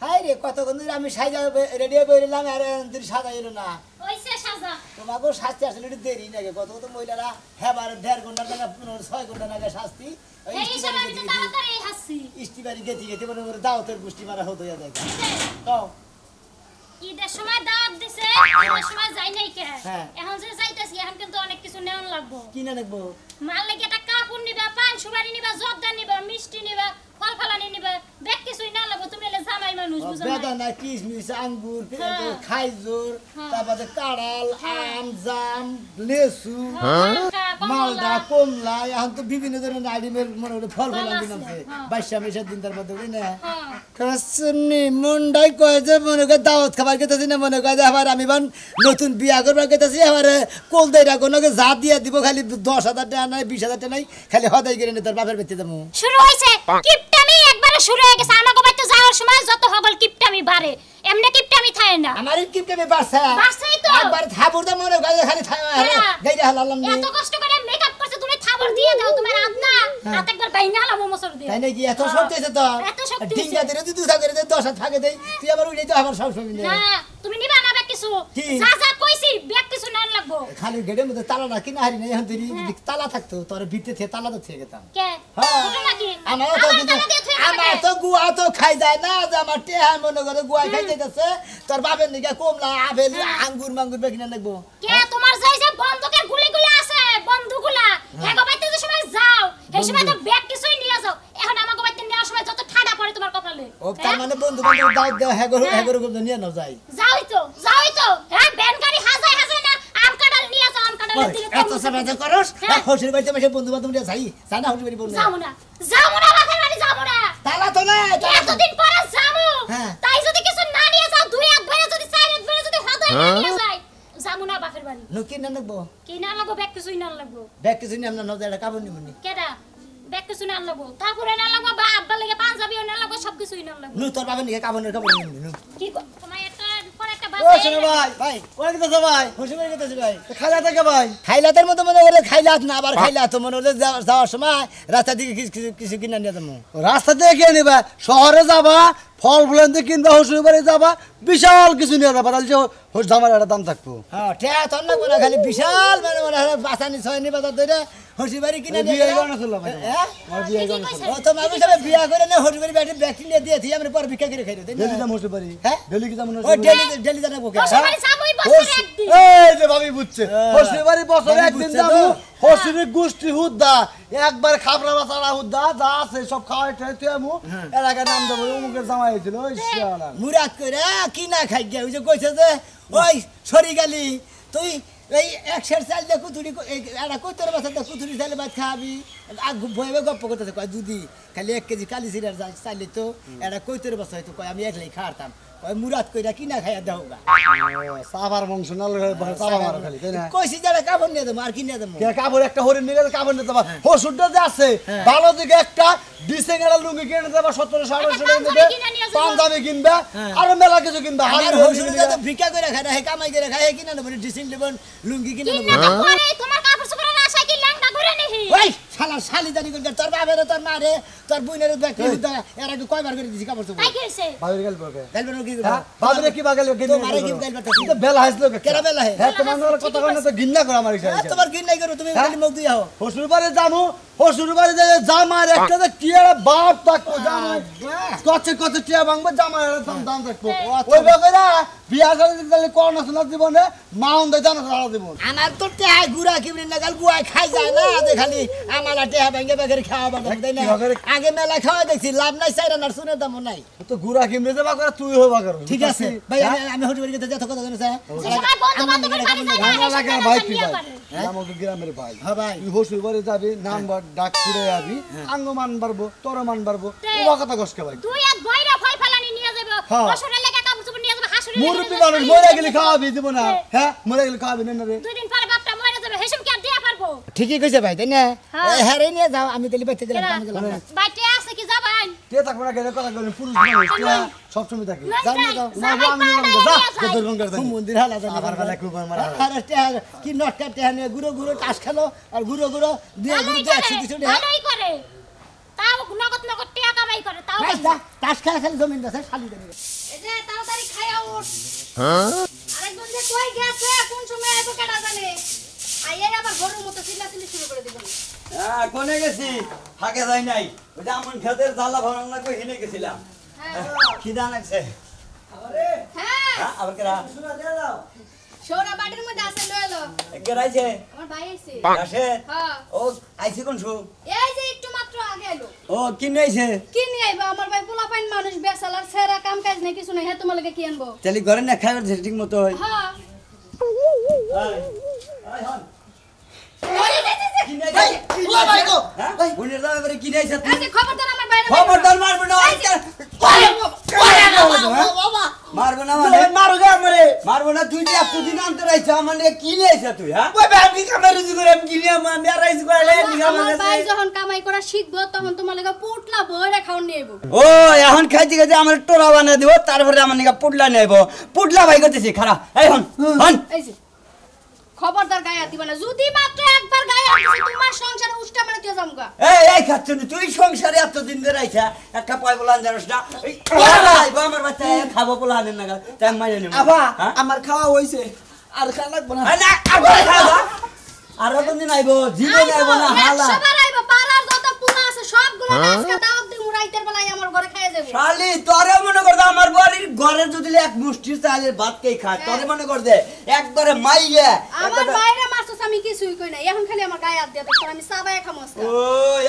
High রে কতক্ষণ ধরে আমি সাজা রেডি হয়ে বেরোলাম আর তুই সাজা এলো না ওইসে সাজা তোমাকেও শাস্তি আসলে একটু দেরি নাকি কত কত মহিলারা হেবার 1.5 ঘন্টা টাকা 6 ঘন্টা নাকি শাস্তি এই হিসাবে আমি তো তাড়াতাড়ি হাসছি ইস্তিবারি গেতি গেতি মনে করে দাওতের গোষ্ঠী মারা হতো যায় তাও ঈদের সময় দাওয়াত দিছে ঈদের সময় যাই নাই কে এখন যে যাইতাছি এখন কিন্তু অনেক কিছু নেওয়া লাগবে কি না নেবো মাল লাগি একটা কাপড় নিবা পান সুপারি নিবা জর্দা নিবা মিষ্টি নিবা ফল ফলানি নিবা বেক কিছুই না লাগবে তুমি এলে জামাই মানুষ বুঝো না বেদানা কিশমিশ আঙ্গুর খাইজুর তারপরে কাঁড়াল আম জাম লেসু মালদা কমলা এখন তো বিভিন্ন ধরনের আইটেমের মনে করে ফল ফলানি আছে 22 মেশার দিন তার মধ্যে না কাসনি মুন্ডাই কয় যে মনে করে দাওয়াত খাবার খেতেছি না মনে করে আবার আমি বান নতুন বিয়া করবার খেতেছি আবার কোল দেইরা কোনকে যা দিয়া দিব খালি 10,000 টাকা নাই 20,000 টাকা নাই খালি হদাই করে নে তোর বাপের বেতে দেবো শুরু হইছে কিপটামি একবারে শুরু হয়ে গেছে আমাগো বাইতে যাওয়ার সময় যত হগল কিপটামি বাড়ে এমনি কিপটামি থাকে না আমার কিপটামি বাড়ছেই তো একবার থাবুর দা মনে করে খালি গাইরা হালালাম নি এত কষ্ট করে মেকআপ করছে তুমি থাবর দিয়ে দাও তোমার আদনা হাত একবার বাইনা হালাম মোমসর দিয়ে তাই নাকি এত শক্তি আছে তো ডিঙ্গা দিরে তুই দুসা করে দে 10 থাকে দেই তুই আবার উড়ে তো আমার সব সময় না তুমি নিবা না ব্যাগ কিছু যা যা কইছি ব্যাগ কিছু না লাগবো খালি গেটের মধ্যে তালা না কিনা হারি না এখন তুই তালা থাকতো তোর ভিতরে থেকে তালা তো থেকে গেতাম কে হ্যাঁ নাকি আমার তো গুয়া তো খাই যায় না যে আমার টেহা মনে করে গুয়া খাই যাইতাছে তোর বাপের নিকে কমলা আপেল আঙ্গুর মাঙ্গুর বেকিনা লাগবো কে তোমার যাই যে বন্দুকের গুলিগুলো আছে বন্দুকগুলা হেগো বাইতে যে সময় যাও এই সময় তো ব্যাগ কিছুই নিয়ে যাও এখন আমাগো বাইতে নেওয়ার সময় যত ঠাডা পড়ে তোমার কপালে ও তার মানে বন্ধু বান্ধব দাওয়াত দাও হেগো গুলো নিয়ে নাও যাই যাই তো হ্যাঁ ব্যান গাড়ি হাজাই হাজাই না আম কাঁঠাল নিয়ে যাও আম কাঁঠাল দিলে এত সাবাজ করস হসির বাইতে মেশে বন্ধু বান্ধব নিয়ে যাই জানা হসির বাড়ি বলনা যাবো না বাপের বাড়ি যাবো না তালা তো না এতদিন পরে যাবো তাই যদি কিছু না নিয়ে যাও দুই এক ধরে যদি চার এক ধরে যদি হদাই নিয়ে যাই যাবো না বাপের বাড়ি নকি না লাগবো কি না লাগবো ব্যাগ কিছুই না লাগবো ব্যাগ কিছুই না আমরা নজরে কাবন নিমনি কেডা ব্যাগ কিছু না লাগবো তারপরে না লাগবো বা আব্বা লাগে পাঞ্জাবিও না লাগবো সব কিছুই না লাগবো নু তোর বাবা নিকে কাবনের কাবন নিমনি কি তোমার একটা পর একটা বাবা ও শোনো ভাই কোন কথা ভাই খুশি করে গেতেছি ভাই খাইলা থেকে ভাই খাইলাতের মতো মনে করে খাইলাত না আবার খাইলা তো মনে করে যাওয়ার সময় রাস্তা দিকে কিছু কিনা নিয়ে যাবো রাস্তা থেকে কে নিবা শহরে যাবা ফল ফুলান্তে কিনবা হসুর বাড়ি যাবা বিশাল কিছু নিয়ে যাবা তাহলে হোস জামার একটা দাম থাকবো হ্যাঁ ঠিক আছে না কোনা খালি বিশাল মানে মানে বাসানি ছয় নি বাজার ধরে হসুর বাড়ি কিনে নিয়ে বিয়ে করনা চললো ভাই হ্যাঁ আর বিয়ে করনা চললো ও তো মানুষ সব বিয়া করে না হসুর বাড়ি ব্যাটি ব্যাটি নিয়ে দিয়েছি আমরা পর ভিক্ষা করে খাইলো তাই ডেলি যাম হসুর বাড়ি হ্যাঁ ডেলি কি যাম না ও ডেলি জানাবো কে হসুর বাড়ি যাবই বছরে একদিন এই যে ভাবি বুঝছে হসুর বাড়ি বছরে একদিন যাবো হসুরের গোষ্ঠী হুদ্দা একবার খাবরা বাসারা হুদ্দা যা আছে সব খাওয়াই খাইতে আমু এলাকার নাম দেবো অমুকের জামাই হয়েছিল ওই শালা মুরাদ কইরা কি না খাই গিয়া ওই যে কইছে যে ওই সরি গেলি তুই এই একশের চাল দে কুতুরি এটা কইতর বাসা দে কুতুরি চালে ভাত খাবি আগ বইবে গপ্প করতেছে কয় দুদি খালি 1 কেজি কালি সিরার চাইলে তো এটা কইতর বাসা হয়তো কয় আমি একলাই খাতাম ওই মুরাদ কইরা কিনা খাইয়া দেওগা সাবার বংশ নাল সাবা মার খালি তাই না কইছি যারা কাবন নিয়ে দেব আর কি নিয়ে দেব কে কাবর একটা হরিণ নিয়ে কাবন নিয়ে দেব হসুরটা যে আছে ভালো দিকে একটা ডিসেঙ্গারা লুঙ্গি কিনে দেব 1700 টাকা দেবে পাঞ্জাবি কিনবা আর মেলা কিছু কিনবা আর হসুরটা তো ভিক্ষা করে খায় না হে কামাই করে খায় হে কিনা নেব ডিসেং দেব লুঙ্গি কিনে নেব পরে তোমার কাপড় চোপড়ের আশা কি ল্যাংড়া করে নেহি ওই শালা শালি জানি করে তোর বাবার তোর মারে তোর বুইনের ব্যাকি হুদা এরা কি কয়বার করে দিছি কাপড় চোপড় তাই কইছে বাবার গেল বকে গেল কি বাবরে কি বাগাল তো মারে কি গেল তুই তো বেলা হাসলো কেরা বেলা হে হ্যাঁ তোমার কথা কই না তো গিন্না করে আমার কাছে তোমার গিন্নাই করো তুমি খালি মুখ দিয়াও হসুর বাড়ি যামু হসুর বাড়ি যায় জামার একটা যে টিয়ারা বাপ থাকবো জামাই কত টিয়া ভাঙবে জামার দাম থাকবো ওই বকেরা বিয়া করে দিলে কোন না জীবনে মাউন দে জানা সারা জীবন আমার তো টিয়া গুড়া কিবরি নাগাল গুয়া খাই যায় না দে খালি আমালা টিয়া ভাঙে বাগের খাওয়া বাগের দেই না আগে মেলা খাওয়া দেখছি লাভ নাই চাইরা না শুনে দাম নাই তো গুড়া কিমরে যাবা করে তুই হইবা কর ঠিক আছে ভাই আমি হসুর বাড়িতে যত কথা জানো স্যার আমার লাগে ভাই কি ভাই আমাকে গ্রামের ভাই হ্যাঁ ভাই তুই হসুর বাড়ি যাবি নাম্বার ডাক ছুড়ে যাবি আঙ্গ মান বাড়বো তোর মান বাড়বো ও কথা কষ্ট ভাই তুই এক বইরা ফল ফলানি নিয়ে যাবে হসুরের লাগা কাপড় চোপড় নিয়ে যাবে হাসুরের মুরব্বি মানুষ মরে গেলে খাওয়াবি দিব না হ্যাঁ মরে গেলে খাওয়াবি না রে দুই দিন পরে বাপটা মরে যাবে হেসম কি আর দিয়া পারবো ঠিকই কইছে ভাই তাই না হ্যারে নিয়ে যাও আমি তাহলে বাইতে গেলাম কাম গেলাম বাইতে আছে কি যাবেন তে থাকবো না গেলে কথা কইলে পুরুষ মানুষ সব সময় থাকি যাও না যাও না আমি যা কদর গঙ্গার যাই মন্দির হালা যাই আবার বেলা খুব মারা আরে কি নট কাটতে হানে গুরো গুরো টাস খেলো আর গুরো গুরো দিয়ে গুরো 100 200 ভালোই করে তাও নগদ নগদ টাকা কামাই করে তাও এই পাইবো। তাস খেলা খেলে জমিন আছে শালি দেন এই যে তাড়াতাড়ি খায়া উঠ। আরেকজন যে কই গেছে কোন সময় আইবো কেডা জানে। আইয়া আবার গরুর মতো চিল্লাচিল্লি শুরু করে দিবেন। হ্যাঁ কোনে গেছি ফাঁকে যাই নাই ওই যে আমন খেতের জ্বালা ভরণ না কই হিনে গেছিলাম হ্যাঁ খিদা লাগছে হ্যাঁ হ্যাঁ আবার কেরা সোনা বাড়ির মধ্যে আছে লইলো। কেরাইছে আমার ভাই আইছে। আসে হ্যাঁ ও আইছি কোন শু এই যে একটু মাত্র আগে এলো। ও কিনে আইছে কি নিয়ে আইবা আমার ভাই পোলাপাইন মানুষ বেসালার সেরা কাম কাজ নাই কিছু নাই হে তোমার লাগে কি আনবো। তাহলে ঘরে না খাইবার ঠিক মতো হয় হ্যাঁ কিনে এই ও ভাই গো হ্যাঁ বুনের দাও এবারে কিনে আইছে এই যে খবরদার আমার বাইরে খবরদার মারবে না বাবা মারবে না মানে মারো গে আমারে মারবে না তুই যে এতদিন আনতে রাইছ মানে কিনে আইছে তুই হ্যাঁ ওই ভাবি কামাই রুজি করে আমি কিনে আমি আর রাইজ করে আমার ভাই যখন কামাই করা শিখবো তখন তোমার লাগা পুটলা বইরা খাওন নিয়ে আইবো। ও এখন খাইতে খাইতে আমার টোরা বানা দিব তারপরে আমার নিকা পুডলা নেব পুডলা ভাই করতেছি খারাপ এই হন হন এই যে খবরদার গায়ে দিবা না যদি মাত্র একবার গায়ে দিছি তোমার সংসারে উষ্টা মেরে তুই যামগা। এই খাচ্ছনি তুই সংসারে এতদিন ধরে আইছা একটা পয় বলান জানোস না এই আইবো আমার বাচ্চা খাবো পোলানের না তাই মাইনে নেব আবা হ্যাঁ? আমার খাওয়া হইছে আর খাওয়া লাগবে না এই না আবার খাবা আর কোনদিন আইবো জীবন আইবো না হালা সবার আইবো পাড়ার যত পুনা আছে সবগুলো আজকে দাওয়াত দি মুরাইতের বেলায় আমার ঘরে খাইয়ে যাবে। শালি তোরে মনে কর দে আমার বাড়ির ঘরে যদি এক মুষ্টি চালের ভাত কে খা তোরে মনে কর দে একবারে মাইয়া আমার বাইরে মারছস আমি কিছুই কই না এখন খালি আমার গায়ে হাত দিয়া দেখছ আমি সাবায় খামো আজকে। ও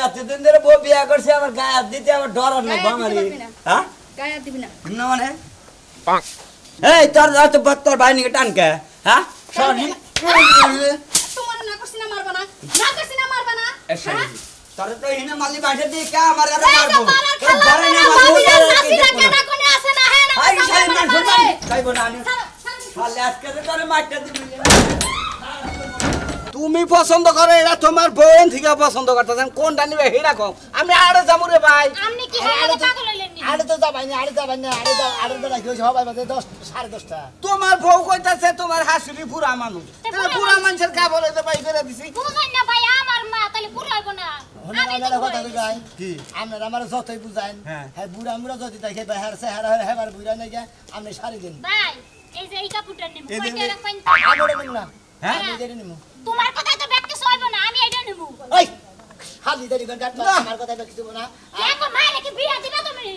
এতদিন ধরে বউ বিয়া করছে আমার গায়ে হাত দিতে আমার ডর আর নাই গায়ে হাত দিতে বাঙালি পারবি না। হ্যাঁ গায়ে হাত দিবি না। না মানে এই তোর ভাই নিকে টানকে হ্যাঁ সরি তোমার না করছি না মারবা না না করছি না মারবা না। হ্যাঁ? তোরে তো হিনে মালি বাইরে দিয়ে কা আমার আর এই যে মারবো পাড়ার তোর খালা ঘরে না মেয়ে, মারবো মামিরা, চাচিরা কেডা কোনে আছে না হে না আই সামনে শালি মান মারে। খাইবো না আমি ছাড়ো, ছাড়ো। শালি আজকে তো তোরে মারতে দিবি তুমি পছন্দ করে এটা তোমার বোন থেকে পছন্দ করতেছেন কোনটা নিবে হেরা কম আমি আড়ে যাবো রে ভাই আপনি কি হালে পাগল হইলেন নি? আড়ে তো যাবাই না আড়ে তো রাখি সবাই বাজে 10:30 তোমার বউ কইতাছে তোমার হাসুরি পুরা মানুষ তাহলে পুরা মানুষের কাপড় হইতে পাই করে দিছি বুঝাই না ভাই আমার মা তাহলে পুরাইবো না। আমি তো কথা পুরাই কই দিছি। কি আপনারা আমার যতই বুঝাইন হ্যাঁ। হ্যাঁ বুড়া মুড়া যদি দেখে ভাই হারছে হেবার বুড়া নাই গা আপনি সারি দিন ভাই এই যে এই কাপড়টা নিব এই যে- কয়টা রাখবেন? আগে নিম না হ্যাঁ? আমি দেরি নিমু তোমার কথাই তো ব্যাগ কিছু হইব না আমি এটা নিব। ওই খালি দেরি ঘন্টা আমার কথা কিছু না দেখো মায়ের কি বিয়া দিবা তুমি?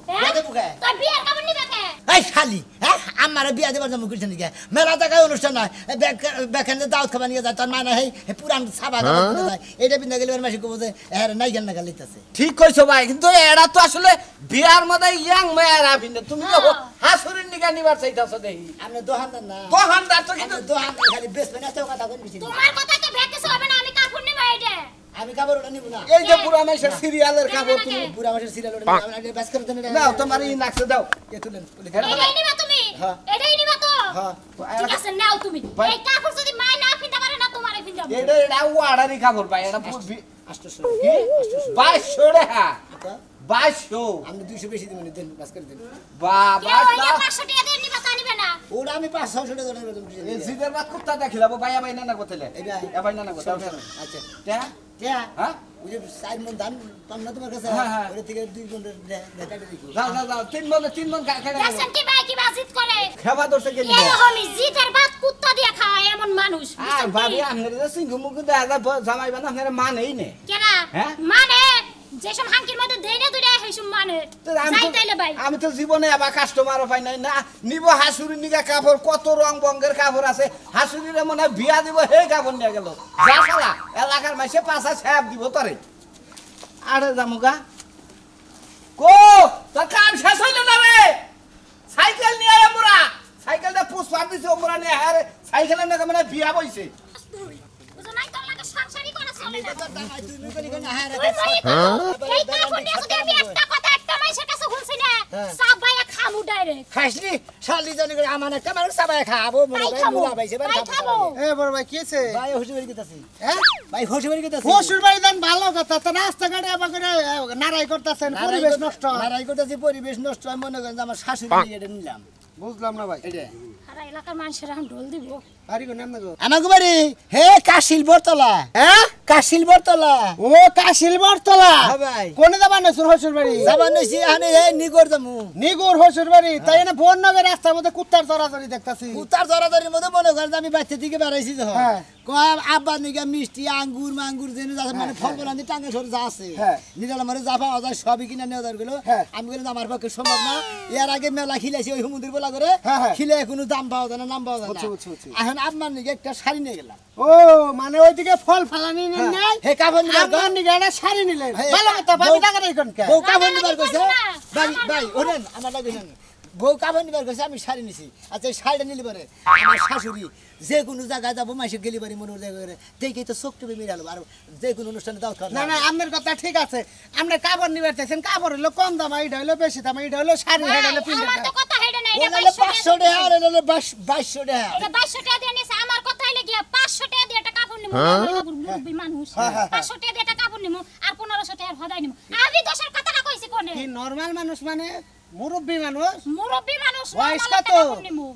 হ্যাঁ? বিয়া দেবো কে? তোর বিয়ার কাপড় নিবে কে? এই খালি হ্যাঁ আমার বিয়া দেবার জন্য করছেন নাকি মেলা জায়গায় অনুষ্ঠান নয় বেখানে দাওয়াত খাবার নিয়ে যায় তার মানে এই পুরান সাবা যায় এটা বিন্দা গেলে মাসি কব যে এর নাই জ্ঞান না গালিতেছে ঠিক কইছো ভাই কিন্তু এরা তো আসলে বিয়ার মধ্যে ইয়াং মেয়েরা ভিন্ন তুমি তো হ্যাঁ। হাসুরির নিকা নিবার চাইতাছো দেখি আপনি দোকানদার না দোকানদার তো কিন্তু আপনি দোকানদার খালি বেচবেন এত কথা কোন বেশি তোমার কথাই তো ব্যাগ কিছু হবে না আমি কাপড় নিব এইটা। আমি কাপড় ওটা নিব না এই যে পুরা মাইশের সিরিয়ালের কাপড় তুমি পুরা মাসের সিরিয়াল ওটা নিব আমি বেচ করে দেন দাও তোমার ই নাকছে দাও এ তুলেন এটাই নিবা তুমি? হ্যাঁ। এটাই নিবা তো? হ্যাঁ ঠিক আছে নাও তুমি। ভাই। এই কাপড় যদি মা না পিনতে পারে না তোমারে পিনতাম। এটা ওয়াড়ারি কাপড় ভাই এটা আষ্টশো কি 2200 টাকা আচ্ছা 2200 আপনি 200 বেশি দিবেন দেন বাস করে দেন বাবা কেউ ওই যে 500 টাকা দিয়ে নিবা তা নিবে না। ওটা আমি 500 টাকা করে দেব এই জিদের বাত কুত্তা দেখিলাবো ভাই ভাই না না কোতেলে এই ভাই। এ ভাই না না কোতে আচ্ছা টা টিয়া হ্যাঁ ওই যে 4 মন ধান পাম না তোমার কাছে হ্যাঁ, হ্যাঁ। ওর থেকে 2 মন দেখাতে দেখো যাও যাও যাও তিন মন খাই দেখছেন কি ভাই কি বাজিত করে? খাওয়া দরছে কে এরকমই জিতের ভাত কুত্তা দিয়ে খায় এমন মানুষ। আর বুঝছেন কি? ভাবি আপনার যে সিংহ মুখ দেখা যায় জামাই বানা আপনার মানেই নে কেনা? হ্যাঁ? মানে যেসব হাঙ্কির মধ্যে দেইনা দুইটা হেসম মানে তো আমি যাই তো- তাইলে ভাই আমি তো জীবনে আবার কাস্টমারও পাই নাই না নিব হাসুরি নিগা কাপড় কত রং বঙ্গের কাপড় আছে হাসুরিরে মনে হয় বিয়া দিব হে কাপড় নিয়ে গেল যা শালা এলাকার মাসে পাঁচা ছাপ দিব তরে আরে জামুগা কো তোর কাম শেষ হইল না রে সাইকেল নিয়ে আয় মোরা সাইকেলটা পুষ্পা দিছে মোরা নিয়ে আরে সাইকেলের নাকি মানে বিয়া বইছে বুঝো নাই তোর লাগে সংসারই করা চলে না তুমি কলি কোন হ্যাঁ তুই মরি তো। এই কাপড় নিয়ে যদি আমি একটা কথা একটা মাইসের কাছে বলছি না হ্যাঁ। সব ভাইয়া খামু ডাইরেক্ট খাসনি শালি জানি করে আমার একটা মানুষ সবাই খাবো মনে তাই করে খাবো মুলা বাইছে তাই খাবো এ বড় ভাই কি আছে ভাই হসি বাড়ি গেতাছি হ্যাঁ ভাই হসি বাড়ি গেতাছি শ্বশুর বাড়ি দেন ভালো কথা তো রাস্তাঘাটে আবার করে নারাই করতেছেন পরিবেশ নষ্ট নারাই করতেছি পরিবেশ নষ্ট হয় মনে করেন যে আমার শাশুড়ি এটা নিলাম বুঝলাম না ভাই এটা সারা এলাকার মানুষের এখন ঢোল দিব বাড়ি কোন নাম গো আমাকে বাড়ি হে কাশিল বরতলা হ্যাঁ কাশিল বরতলা ও কাশিল বরতলা হ্যাঁ ভাই কোনে যাবা না সুর হসুর বাড়ি যাবার নইছি আনে হে নিগর জামু নিগুর হসুর বাড়ি তাই না ফোন নগর রাস্তার মধ্যে কুত্তার চড়াচড়ি দেখতাছি উতার জরাজরির মধ্যে মনে করেন যে আমি বাচ্চা থেকে বেড়াইছি যখন হ্যাঁ। কয় আব্বা নিগা মিষ্টি আঙ্গুর মাঙ্গুর যেন যা মানে ফল ফলান্তি টাঙ্গে সরে যা আছে হ্যাঁ। নিরাল আমার যা পাওয়া যায় সবই কিনা নেওয়া দরকার গেলো হ্যাঁ। আমি বললাম আমার পক্ষে সম্ভব না এর আগে মেলা খিলাইছি ওই হুমুন্দির বলা করে হ্যাঁ, হ্যাঁ। খিলে কোনো দাম পাওয়া যায় না নাম পাওয়া যায় না বুঝছি, বুঝছি, বুঝছি। এখন আপনার নিগে একটা শাড়ি নিয়ে গেলাম ও মানে ওইদিকে ফল ফালানি নেন নাই হে কাপড় নিবার আমার নিগে একটা শাড়ি নিলেন হ্যাঁ, ভালো কথা ভাবি টাকা দেই কোন কে বউ কাপড় না, নিবার না, কইছে না, ভাই আমার ভাই ওরেন আমার লাগে শুনেন বউ কাপড় নিবার কইছে আমি শাড়ি নিছি আচ্ছা এই শাড়িটা নিলি পারে আমার শাশুড়ি যে কোনো জায়গায় যাবো মাসে গেলি পারি মনে জায়গায় দেখেই তো চোখ টিপে মেরে আলো আর যে কোনো অনুষ্ঠানে দাও না না আপনার কথা ঠিক আছে আপনি কাপড় নিবার চাইছেন কাপড় হলো কম দাম এটা হলো বেশি দাম এটা হলো শাড়ি এটা হলো পিন্ডা আমার তো কথা হেডে না এটা ওনালে 500 টাকা আর ওনালে 2200 টাকা এটা 2200 টাকা দিয়ে নিছে আমার কথা হইলে গিয়া 500 টাকা দিয়ে একটা কাপড় নিমু মুরব্বি মানুষ 500 টাকা দিয়ে একটা কাপড় নিমু আর 1500 টাকা হদাই নিমু আমি দশের কথাটা কইছি কোনে কি নরমাল মানুষ মানে মুরব্বি মানুষ মুরব্বি মানুষ বয়স normal একটা কত? কাপড় নিমু।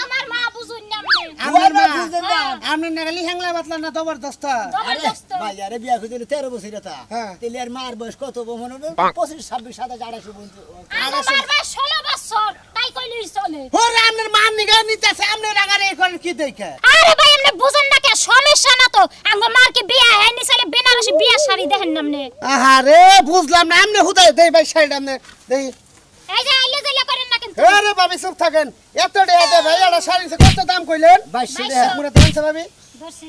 আমার মা বুঝুন না আমনে আমার মা বুঝেন না। আপনি নাগালি হ্যাংলা বাতলা না জবরদস্ত আরে জবরদস্ত ভাই আরে বিয়া করে 13 বছর এটা হ্যাঁ। তেলে আর মার বয়স কত মনে হবে 25 26 27 28 পর্যন্ত আমার বয়স 16 বছর তাই কইলেই চলে ওরে আপনার মান নিগা নিতেছে আপনি রাগারে করেন কি দেখে আরে ভাই আপনি বুঝেন না কে সমস্যা না তো আঙ্গ মার কি বিয়া হয়নি চলে বেনারসি বিয়া শাড়ি দেখেন না আপনি আহারে বুঝলাম না আপনি হুদাই দেই ভাই শাড়িটা আপনি দেই এই যে আইলে যাইলে করেন না কিন্তু আরে ভাবি চুপ থাকেন এত টাকা দে ভাই এটা শাড়ি কত দাম কইলেন 2200 টাকা পুরো দেন ভাবি ধরছি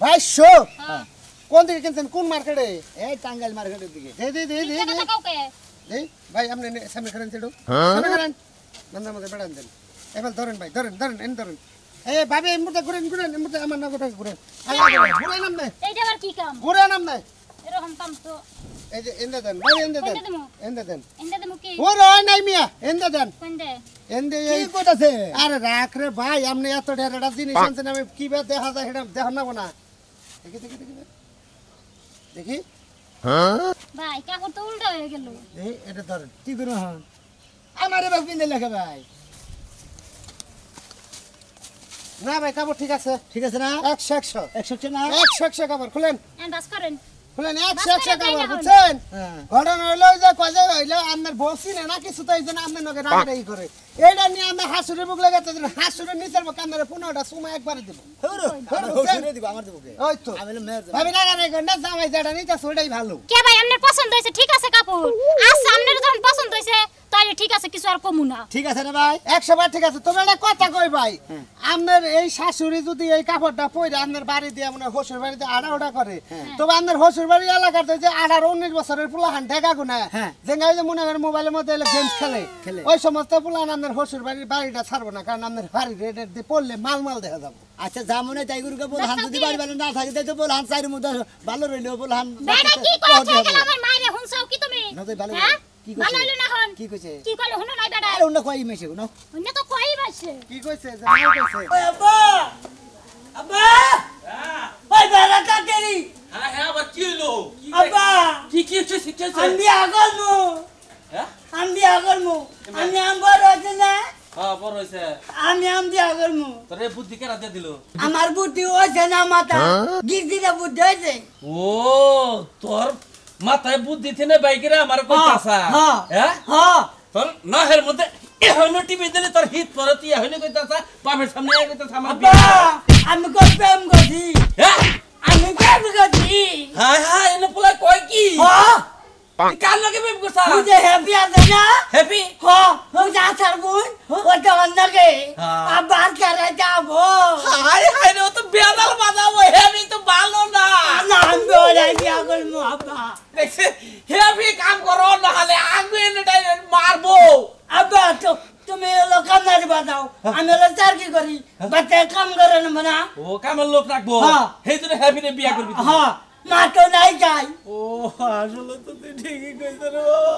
2200 হ্যাঁ কোন দিকে কিনছেন কোন মার্কেটে এই টাঙ্গাইল মার্কেটের দিকে দে দে দে দে এই কথা কাউকে এই ভাই আপনি সামনে করেন চেড়ো সামনে করেন বন্ধা মধ্যে বেড়ান দেন এবার ধরেন ভাই ধরেন ধরেন এন ধরেন এই ভাবি এই মুহূর্তে ঘুরেন ঘুরেন এই মুহূর্তে আমার নগদ ঘুরেন ঘুরে নাম নাই এইটা আবার কি কাম ঘুরে নাম নাই এরকম কাম তো এই যে এন্দা দেন ভাই এন্দা দেন কোনটা দেবো? এন্দা দেন এন্ডা দেমু কি ও রয় নাই মিয়া এন্দা দেন কোন দে এন্দে কি এই কইতাছে আরে রাখ রে ভাই আপনি এত ঢেরটা জিনিস আনছেন আমি কি বে দেখা যায় সেটা দেখা না না দেখি দেখি দেখি দেখি ভাই কাপড় তো উল্টা হয়ে গেল এই এটা ধরেন কি করব হন আমারে বাপ কিনে লেখা ভাই না ভাই কাপড় ঠিক আছে ঠিক আছে না 100 100 না 100 কাপড় খুলেন এন্ড বাস করেন খুলেন বাস 100 করে দেই কাপড় না হন। বুঝছেন হ্যাঁ ঘটনা হইলো যে কজে হইলো আপনার বসি না কিছু তো এই জন্য আপনার নগে রাগারাগি করে এইটা নিয়ে আমরা হাসুরে বুক লাগাতে হাসুরে নিচের কান্দারে 15টা সময় একবারে দিব হরো আমার হোসেনে দিব আমার দেবকে ওই তো আমি হলো মেয়ের ভাবি রাগারাগি করে না জামাই যেটা নিতে ওটাই ভালো কে ভাই আপনার পছন্দ হইছে ঠিক আছে কাপড় আচ্ছা আপনার যখন পছন্দ হইছে তাইলে ঠিক আছে কিছু আর কমু না ঠিক আছে না ভাই 100 বার ঠিক আছে তবে একটা কথা কই ভাই আপনার এই শাশুড়ি যদি এই কাপড়টা পরে আপনার বাড়ি দিয়ে মানে হসুর বাড়িতে আড়া করে তবে আপনার হসুর বাড়ি এলাকার যে 18-19 বছরের পোলাহান ঢেকা গুনা হ্যাঁ। যেঙ্গা যে মনে করেন মোবাইলের মধ্যে গেমস খেলে খেলে। ওই সমস্ত পোলাহান আপনার হসুর বাড়ির বাড়িটা ছাড়বো না কারণ আপনার বাড়ি রেডের দিয়ে পড়লে মাল মাল দেখা যাবো আচ্ছা যা মনে তাই গুরুকে বল হান যদি বাড়ি বাড়ি না থাকে তাই তো বল হান চাইর মধ্যে ভালো রইলো বল হান বেটা কি কইছে গেল আমার মাইরে হুনছাও কি তুমি না তো ভালো হ্যাঁ? কি ভালো কইছে হইলো না হন কি কইছে কি কইলো হুনো নাই বেটা আরে অন্য কই মেশে না অন্য তো কই বাসে কি কইছে যে মাল কইছে ওই আব্বা আব্বা ওই বেলা কাটেরি হ্যাঁ হ্যাঁ আবার কি হলো আব্বা কি হচ্ছে শিখেছে আমি আগলমু হ্যাঁ আমি আগলমু আমি আমবার আছে না হ্যাঁ বড় হইছে আমি আমদি আগলমু তোরে বুদ্ধি কেরা দিয়ে দিল আমার বুদ্ধি হয়েছে না মাথা গিরগিরা বুদ্ধি হয়েছে ও তোর মাথায় বুদ্ধি থিনে বাইকেরা আমার কইতাছা হ্যাঁ। হ্যাঁ হ্যাঁ তোর নাহের মধ্যে এহনো টিভি দিলে তোর হিত পরে তুই এহনো কইতাছা বাপের সামনে কইতাছা আমার আব্বা আমি কই প্রেম করছি হ্যাঁ আমি প্রেম করছি হ্যাঁ হ্যাঁ এনে পোলা কয় কি হ্যাঁ তুই কার লগে প্রেম করছা মুঝে হ্যাপি আছে না হ্যাপি হ্যাঁ মুঝে আসার বুন ওটা অন্যকে হ্যাঁ। আবার করে যাবো হাই হাই রে ও তো বেদাল বাজাবো হেভি তো ভালো না না আমি ওরাই বিয়া করবো আব্বা দেখছে হেভি কাম করো না হলে আমি এনে মারবো আব্বা তো তুমি এলো কান্নারি বাজাও আমি এলো চারকি করি বাচ্চা কাম করে না না ও কামের লোক রাখবো হ্যাঁ। সেই জন্য হ্যাপি রে বিয়া করবি তুই। হ্যাঁ মা তো নাই যাই ও আসলে তো তুই ঠিকই কইছ রে বাবা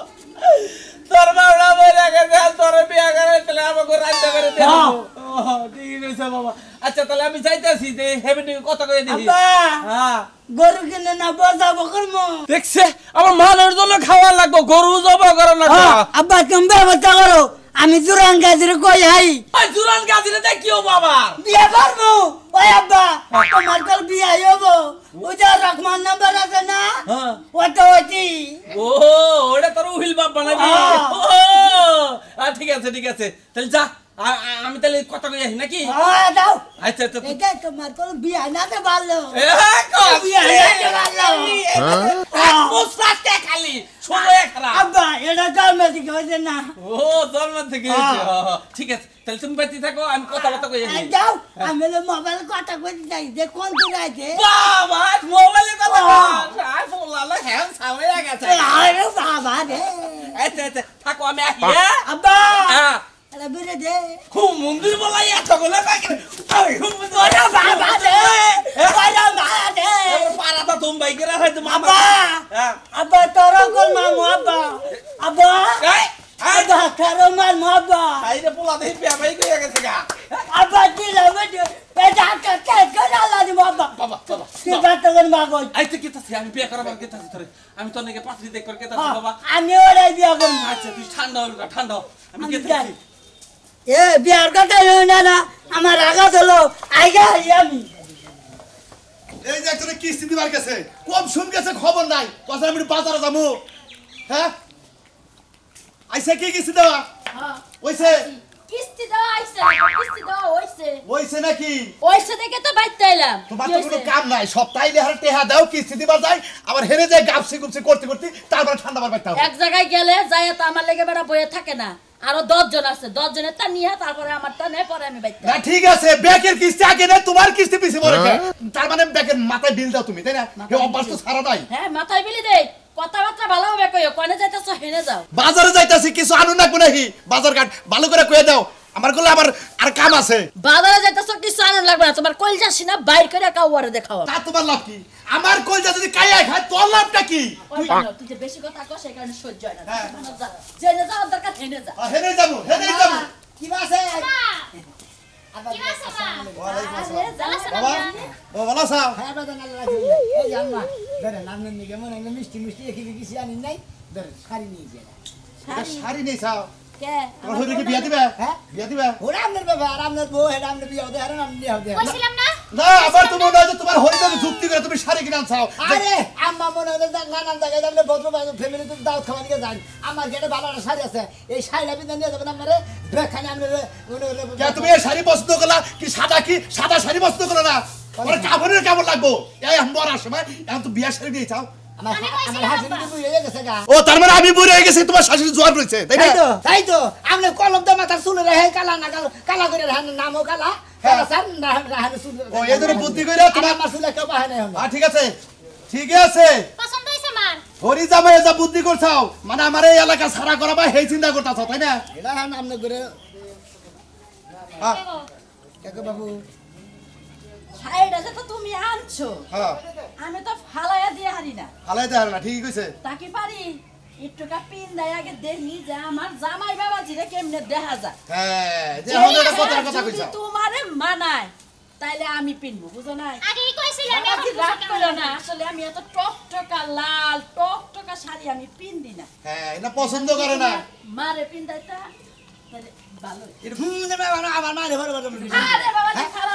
তোর বাবা বলে গেছে তোর বিয়া করে তাহলে আমাকে রান্না করে দে হ্যাঁ। ও ঠিকই কইছ বাবা আচ্ছা তাহলে আমি যাইতাছি যে হ্যাপি রে কথা কই দিই আব্বা হ্যাঁ গরু কিনে না বাজাবো করবো দেখছে আমার মানের জন্য খাওয়া লাগবো গরু জবা করা লাগবো আব্বা তুমি ব্যবস্থা করো আমি জুরান গাজিরে কই হাই ওই জুরান গাজিরে দেখিও বাবা বিয়া করবো ওই আব্বা তোমার কল বিয়া হইব ওই যে রহমান নাম্বার আছে না হ্যাঁ ওটা ওটি ও ওটা তোর উহিল বাপ বানাবি ও ঠিক আছে তাহলে যা আমি তাহলে কথা কই আসি নাকি হ্যাঁ দাও আচ্ছা আচ্ছা এটা তোমার কল বিয়া না তো ভালো এ কস বিয়া না তো ভালো মুস্তাকে খালি সময় খারাপ আব্বা এটা জন্ম থেকে হয়েছে না ও জন্ম থেকে হয়েছে ঠিক আছে তাহলে তুমি বাড়িতে থাকো আমি কথা কই আসি যাও আমি মোবাইল কথা কইতে চাই যে কোন দূর আছে বাবা মোবাইলে কথা আর ফোন লালা হ্যাঁ সামনে গেছে আরে বাবা রে আচ্ছা থাকো আমি আসি হ্যাঁ আব্বা হ্যাঁ আরে বেরে দে খুব মন্দির বলাই এতগুলো থাকে ওরে বাবা রে ওরে বাবা রে পারাটা তুমি বাইকে রাখাইতো আব্বা হ্যাঁ আব্বা তোর কোন মামু আব্বা আব্বা এই আব্বা তোর মামু আব্বা আইরে পোলা দেই পেবাই কইয়া গেছে গা আব্বা দিলা বেটে এটা কে করে আল্লাহ দি বাবা বাবা কি বাত করে মাগো আইতে কি তাছে আমি বিয়ে করাবার কি তাছে তোরে আমি তো নাকি পাত্রী দেখ করে তাছে বাবা আমি ওরে বিয়া করব আচ্ছা তুই ঠান্ডা আমি কে তাছি এ বিয়ার কথা না না আমার আগা হলো আইগা আমি এই যে একটা কিস্তি দিবার গেছে কম শুন গেছে খবর নাই কথা আমি বাজারে যাবো হ্যাঁ আইসা কি কিস্তি দেওয়া ওইছে কিস্তি দাও আইছে কিস্তি দাও হইছে ওইছে নাকি হইছে দেখে তো বাইতে আইলাম তোমার তো কোনো কাম নাই সপ্তাহে লেহার টেহা দাও কিস্তি দিবার যায় আবার হেরে যায় গাপসি গুপসি করতে তারপর ঠান্ডা বার বাইতে হবে এক জায়গায় গেলে যাই তো আমার লেগে বেড়া বইয়ে থাকে না আরো 10 জন আছে 10 জনের তা নিয়ে তারপরে আমারটা নেই পরে আমি বাইতে না ঠিক আছে ব্যাকের কিস্তি আগে না তোমার কিস্তি পিছে মরে তার মানে ব্যাকের মাথায় বিল দাও তুমি তাই না এই অভ্যাস তো সারা নাই হ্যাঁ মাথায় বিলি দে কথাবার্তা ভালো হবে কইও কোনে যাইতাছ হেনে যাও বাজারে যাইতাছি কিছু আনুন না কোনাহি বাজার ঘাট ভালো করে কয়ে দাও আমার গুলো আবার আর কাম আছে বাজারে যাইতাছ কিছু আনন্দ লাগবে না তোমার কইল যাসি না বাইর করে কাউয়ারে দেখাও তা তোমার লাভ কি আমার কলজা যদি কাইয়া খায় তোর লাভটা কি তুই যে বেশি কথা কস সেই কারণে সহ্য হয় না জেনে যাও দরকার হেনে যা হেনে যাবো কি আছে কি আছে মা আরে যা বাবা ও ভালো আছো হ্যাঁ বাবা না লাগি এই জানমা ধরে নামনে নিগে মনে হয় মিষ্টি এখি কিছু আনি নাই ধরে শাড়ি নিয়ে যায় শাড়ি নেই চাও কে তোমার হইলে কি বিয়া দিবে হ্যাঁ বিয়া দিবে ওরা আমনের বাবা আর আমনের বউ হেড আমনের বিয়া দে আর আমনের বিয়া দে কইছিলাম না না আবার তুমি না যে তোমার হইলে যুক্তি করে তুমি শাড়ি কিনা চাও আরে আম্মা মনে হয় নানান জায়গায় যাবে ভদ্র ফ্যামিলি তুমি দাওয়াত খাওয়া নিয়ে যান আমার গেটে ভালো একটা শাড়ি আছে এই শাড়িটা বিন্দা নিয়ে যাবেন আপনারে ব্যাখানে আপনারে কে তুমি এই শাড়ি পছন্দ করলা কি সাদা শাড়ি পছন্দ করলা না ওর কাপড়ের কেমন লাগবো এই মরার সময় এখন তো বিয়া শাড়ি দিয়ে চাও আমার হাসিনি বুঝে গেছে গা ও তার মানে আমি বুড়ে হয়ে গেছি তোমার শাশুড়ি জোয়ার রয়েছে তাই না তাই তো আপনি কলম তো মাথার চুলে রেহে কালা না কালা করে রাখেন নামও কালা কালা স্যার রাখেন চুল ও এই জন্য বুদ্ধি করে তোমার আমার চুলে কেউ বাহে নাই হলো ঠিক আছে পছন্দ হইছে মার হরি জামাই যা বুদ্ধি করছাও মানে আমার এই এলাকা সারা করা বা হেই চিন্তা করতাছ তাই না এটা আপনি করে হ্যাঁ কাকা বাবু শাড়িটা যে তো তুমি আনছো হ্যাঁ আমি তো ফালাইয়া দিয়ে হারি না হালাইতে হার না ঠিকই কইছে তাকি পারি একটুকা পিন দেয় আগে দেখি যে আমার জামাই বাবা জিরে কেমনে দেখা যায় হ্যাঁ যে হলো এটা কথা যদি কইছা তোমারে মানায় তাইলে আমি পিনবো বুঝো না আগেই কইছিলাম আমাকে এখন রাগ বুঝো করো কেমন না আসলে আমি এত টকটকা লাল টকটকা শাড়ি আমি পিনদি না হ্যাঁ এটা পছন্দ করে না মারে পিন দাইতা তাহলে ভালো আমার মারে ভরে ভরে আরে বাবা যে খারাপ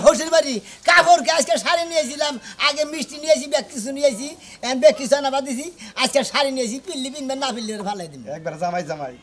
হোসের বাড়ি কাপড় আজকে শাড়ি নিয়েছিলাম আগে মিষ্টি নিয়েছি ব্যাগ কিছু নিয়েছি ব্যাগ কিছু আনা দিছি আজকে শাড়ি নিয়েছি পিল্লি পিনবেন না পিল্লি ভালো দিন একবার জামাই